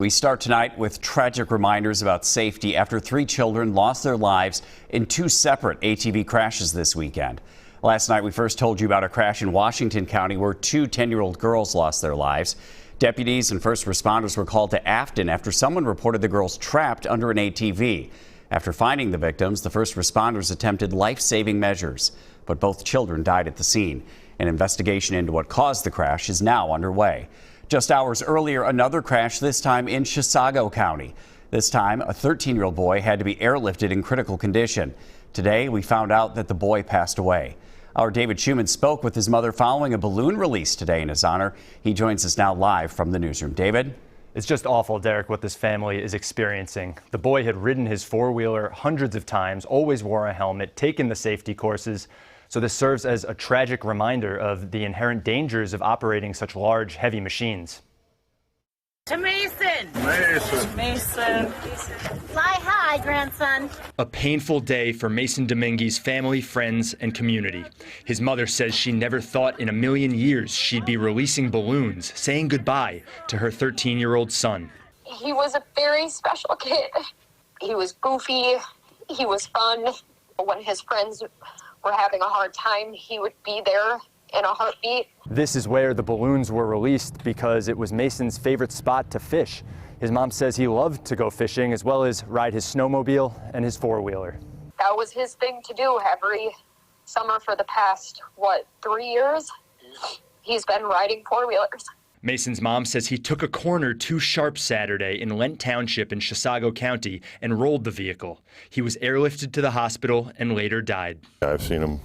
We start tonight with tragic reminders about safety after 3 children lost their lives in 2 separate ATV crashes this weekend. Last night we first told you about a crash in Washington County where 2 10-year-old girls lost their lives. Deputies and first responders were called to Afton after someone reported the girls trapped under an ATV. After finding the victims, the first responders attempted life-saving measures, but both children died at the scene. An investigation into what caused the crash is now underway. Just hours earlier, another crash, this time in Chisago County. This time, a 13-year-old boy had to be airlifted in critical condition. Today, we found out that the boy passed away. Our David Schumann spoke with his mother following a balloon release today in his honor. He joins us now live from the newsroom. David? It's just awful, Derek, what this family is experiencing. The boy had ridden his four-wheeler hundreds of times, always wore a helmet, taken the safety courses. So this serves as a tragic reminder of the inherent dangers of operating such large, heavy machines. To Mason! Mason! Mason! Fly high, grandson. A painful day for Mason Dominguez's family, friends, and community. His mother says she never thought in a million years she'd be releasing balloons, saying goodbye to her 13-year-old son. He was a very special kid. He was goofy. He was fun. When his friends were having a hard time, he would be there in a heartbeat. This is where the balloons were released because it was Mason's favorite spot to fish. His mom says he loved to go fishing as well as ride his snowmobile and his four-wheeler. That was his thing to do every summer for the past, 3 years? He's been riding four-wheelers. Mason's mom says he took a corner too sharp Saturday in Lent Township in Chisago County and rolled the vehicle. He was airlifted to the hospital and later died. I've seen him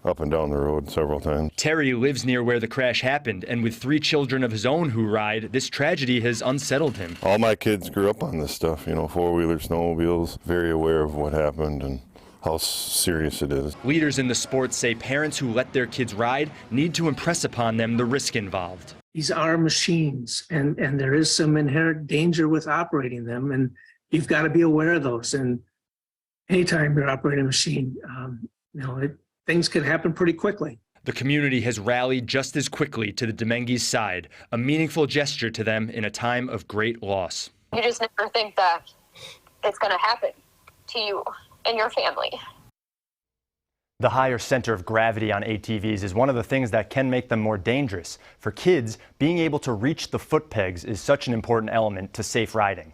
up and down the road several times. Terry lives near where the crash happened, and with 3 children of his own who ride, this tragedy has unsettled him. All my kids grew up on this stuff, you know, four-wheelers, snowmobiles, very aware of what happened and how serious it is. Leaders in the sport say parents who let their kids ride need to impress upon them the risk involved. These are machines, and there is some inherent danger with operating them, and you've got to be aware of those. And anytime you're operating a machine, things can happen pretty quickly. The community has rallied just as quickly to the Dominguez side, a meaningful gesture to them in a time of great loss. You just never think that it's going to happen to you and your family. The higher center of gravity on ATVs is one of the things that can make them more dangerous. For kids, being able to reach the foot pegs is such an important element to safe riding.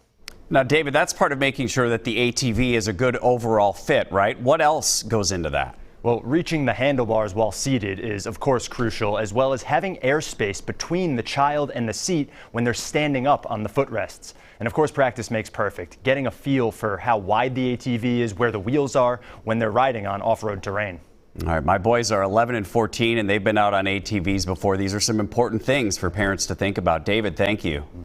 Now, David, that's part of making sure that the ATV is a good overall fit, right? What else goes into that? Well, reaching the handlebars while seated is, of course, crucial, as well as having airspace between the child and the seat when they're standing up on the footrests. And of course, practice makes perfect. Getting a feel for how wide the ATV is, where the wheels are when they're riding on off-road terrain. All right, my boys are 11 and 14, and they've been out on ATVs before. These are some important things for parents to think about. David, thank you.